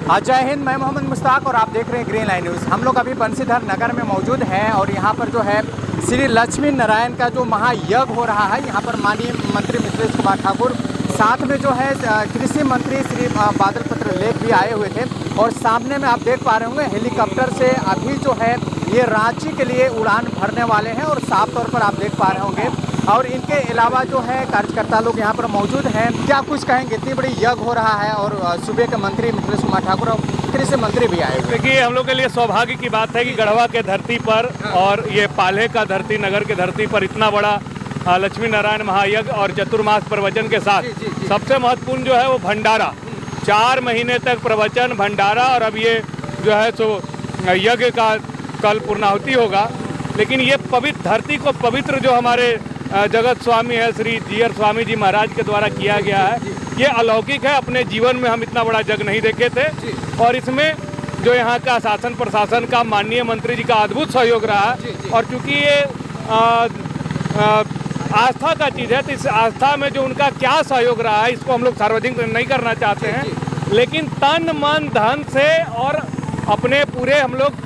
जय हिंद, मैं मोहम्मद मुश्ताक और आप देख रहे हैं ग्रीन लाइन न्यूज़। हम लोग अभी बंसीधर नगर में मौजूद हैं और यहाँ पर जो है श्री लक्ष्मी नारायण का जो महायज्ञ हो रहा है। यहाँ पर माननीय मंत्री मिथिलेश कुमार ठाकुर, साथ में जो है कृषि मंत्री श्री बादल पत्रलेख भी आए हुए थे और सामने में आप देख पा रहे होंगे हेलीकॉप्टर से अभी जो है ये रांची के लिए उड़ान भरने वाले हैं और साफ तौर पर आप देख पा रहे होंगे। और इनके अलावा जो है कार्यकर्ता लोग यहाँ पर मौजूद हैं। क्या कुछ कहेंगे, इतनी बड़ी यज्ञ हो रहा है और सूबे के मंत्री मिथिलेश कुमार ठाकुर और कृषि मंत्री भी आए हुए। देखिए, हम लोग के लिए सौभाग्य की बात है कि गढ़वा के धरती पर और ये पाल्हे का धरती नगर के धरती पर इतना बड़ा लक्ष्मी नारायण महायज्ञ और चतुर्मास प्रवचन के साथ सबसे महत्वपूर्ण जो है वो भंडारा, 4 महीने तक प्रवचन, भंडारा और अब ये जो है सो यज्ञ का कल पूर्णाहुति होगा। लेकिन ये पवित्र धरती को पवित्र जो हमारे जगत स्वामी है श्री जीयर स्वामी जी महाराज के द्वारा किया गया है, ये अलौकिक है। अपने जीवन में हम इतना बड़ा यज्ञ नहीं देखे थे और इसमें जो यहाँ का शासन प्रशासन का माननीय मंत्री जी का अद्भुत सहयोग रहा है। और चूँकि ये आस्था का चीज़ है तो इस आस्था में जो उनका क्या सहयोग रहा है इसको हम लोग सार्वजनिक नहीं करना चाहते हैं, लेकिन तन मन धन से और अपने पूरे हम लोग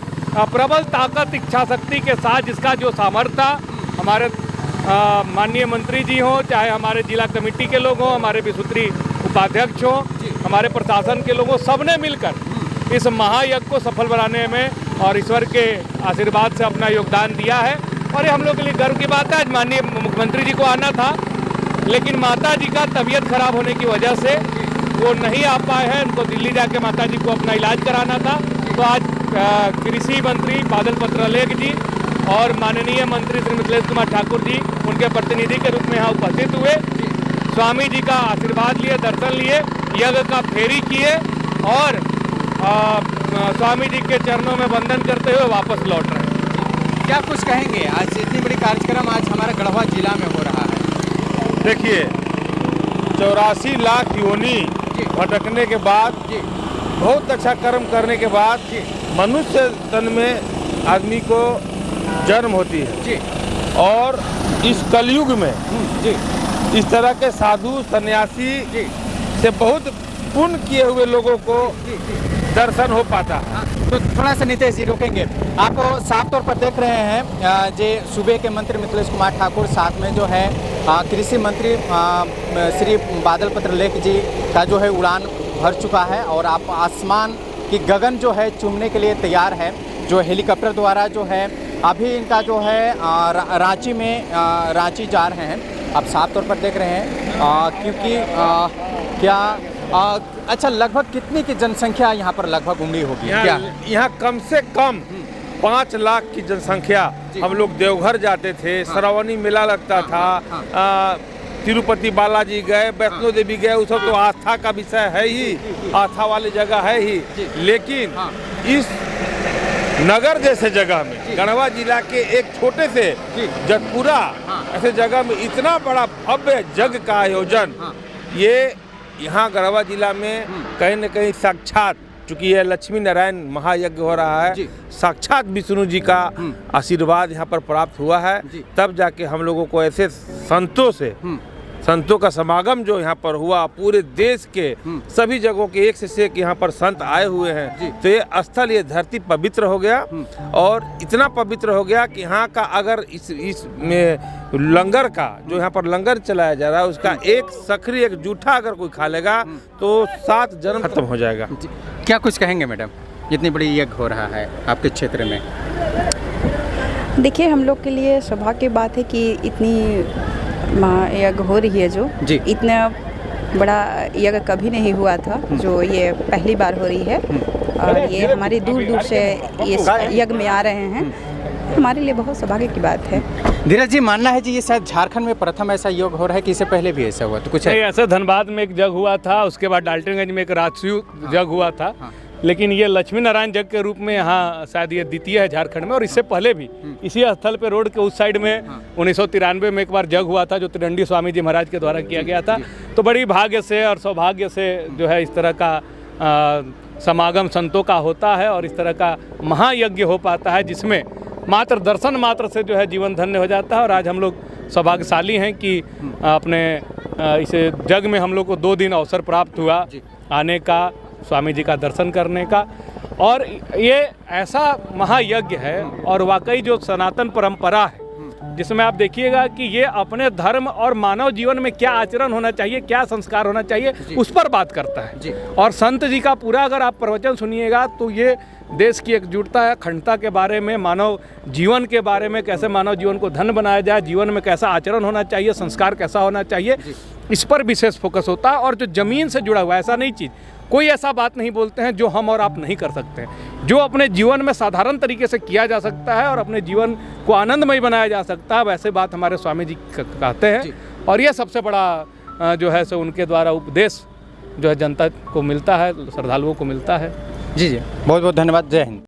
प्रबल ताकत इच्छा शक्ति के साथ जिसका जो सामर्थ्य था, हमारे माननीय मंत्री जी हों, चाहे हमारे जिला कमेटी के लोग हों, हमारे विसूत्री उपाध्यक्ष हों, हमारे प्रशासन के लोगों, सबने मिलकर इस महायज्ञ को सफल बनाने में और ईश्वर के आशीर्वाद से अपना योगदान दिया है। और ये हम लोग के लिए गर्व की बात है। आज माननीय मुख्यमंत्री जी को आना था, लेकिन माता जी का तबीयत खराब होने की वजह से वो नहीं आ पाए हैं। उनको दिल्ली जाके माता जी को अपना इलाज कराना था। तो आज कृषि मंत्री बादल पत्रलेख जी और माननीय मंत्री श्री मिथिलेश कुमार ठाकुर जी उनके प्रतिनिधि के रूप में यहाँ उपस्थित हुए, स्वामी जी का आशीर्वाद लिए, दर्शन लिए, यज्ञ का फेरी किए और स्वामी जी के चरणों में वंदन करते हुए वापस लौट रहे हैं। क्या कुछ कहेंगे, आज इतनी बड़ी कार्यक्रम आज हमारे गढ़वा जिला में हो रहा है? देखिए, 84 लाख योनि भटकने के बाद, बहुत अच्छा कर्म करने के बाद मनुष्य तन में आदमी को जन्म होती है और इस कलयुग में इस तरह के साधु सन्यासी से बहुत पुण्य किए हुए लोगों को दर्शन हो पाता है। तो थोड़ा सा नीतीश जी रोकेंगे, आप साफ तौर पर देख रहे हैं जे सूबे के मंत्री मिथिलेश कुमार ठाकुर, साथ में जो है कृषि मंत्री श्री बादल पत्रलेख जी का जो है उड़ान भर चुका है और आप आसमान की गगन जो है चूमने के लिए तैयार है। जो हेलीकॉप्टर द्वारा जो है अभी इनका जो है रांची में रांची जा रहे हैं, आप साफ तौर पर देख रहे हैं। क्योंकि क्या अच्छा, लगभग कितनी की जनसंख्या यहाँ पर लगभग उमड़ी होगी? यहाँ कम से कम 5 लाख की जनसंख्या। हम लोग देवघर जाते थे, श्रावणी मेला लगता था, तिरुपति बालाजी गए, वैष्णो देवी गए, वो सब तो आस्था का विषय है ही, आस्था वाली जगह है ही। लेकिन इस नगर जैसे जगह में, गढ़वा जिला के एक छोटे से जटपुरा ऐसे जगह में इतना बड़ा भव्य यज्ञ का आयोजन, ये यहाँ गढ़वा जिला में कहीं न कहीं साक्षात, चूँकि यह लक्ष्मी नारायण महायज्ञ हो रहा है, साक्षात विष्णु जी का आशीर्वाद यहाँ पर प्राप्त हुआ है। तब जाके हम लोगों को ऐसे संतों का समागम जो यहाँ पर हुआ, पूरे देश के सभी जगहों के एक से एक यहाँ पर संत आए हुए हैं। तो ये स्थल, ये धरती पवित्र हो गया और इतना पवित्र हो गया कि यहाँ का अगर इस में लंगर का जो यहाँ पर लंगर चलाया जा रहा है उसका एक सखरी, एक जूठा अगर कोई खा लेगा तो 7 जन्म खत्म हो जाएगा। क्या कुछ कहेंगे मैडम, इतनी बड़ी यज्ञ हो रहा है आपके क्षेत्र में? देखिए, हम लोग के लिए सौभाग्य की बात है कि इतनी यज्ञ हो रही है, जो इतना बड़ा यज्ञ कभी नहीं हुआ था, जो ये पहली बार हो रही है। और ये हमारे दूर दूर से इस यज्ञ में आ रहे हैं, हमारे लिए बहुत सौभाग्य की बात है। धीरज जी, मानना है जी ये शायद झारखंड में प्रथम ऐसा योग हो रहा है कि इससे पहले भी ऐसा हुआ? तो कुछ ऐसा धनबाद में एक जग हुआ था, उसके बाद डाल्टनगंज में एक राजसूय जग हुआ था, लेकिन ये लक्ष्मी नारायण जग के रूप में यहाँ शायद ये द्वितीय है झारखंड में। और इससे पहले भी इसी स्थल पे रोड के उस साइड में 1993 में एक बार जग हुआ था जो त्रिदंडी स्वामी जी महाराज के द्वारा किया गया था। तो बड़ी भाग्य से और सौभाग्य से जो है इस तरह का समागम संतों का होता है और इस तरह का महायज्ञ हो पाता है जिसमें मात्र दर्शन मात्र से जो है जीवन धन्य हो जाता है। और आज हम लोग सौभाग्यशाली हैं कि अपने इस जग में हम लोग को 2 दिन अवसर प्राप्त हुआ आने का स्वामी जी का दर्शन करने का। और ये ऐसा महायज्ञ है और वाकई जो सनातन परंपरा है, जिसमें आप देखिएगा कि ये अपने धर्म और मानव जीवन में क्या आचरण होना चाहिए, क्या संस्कार होना चाहिए, उस पर बात करता है। और संत जी का पूरा अगर आप प्रवचन सुनिएगा तो ये देश की एकजुटता, अखंडता के बारे में, मानव जीवन के बारे में, कैसे मानव जीवन को धन्य बनाया जाए, जीवन में कैसा आचरण होना चाहिए, संस्कार कैसा होना चाहिए, इस पर विशेष फोकस होता है। और जो ज़मीन से जुड़ा हुआ है, ऐसा नहीं चीज़, कोई ऐसा बात नहीं बोलते हैं जो हम और आप नहीं कर सकते हैं। जो अपने जीवन में साधारण तरीके से किया जा सकता है और अपने जीवन को आनंदमय बनाया जा सकता है, वैसे बात हमारे स्वामी जी कहते हैं। और ये सबसे बड़ा जो है सो उनके द्वारा उपदेश जो है जनता को मिलता है, श्रद्धालुओं को मिलता है। जी जी, बहुत बहुत धन्यवाद। जय हिंद।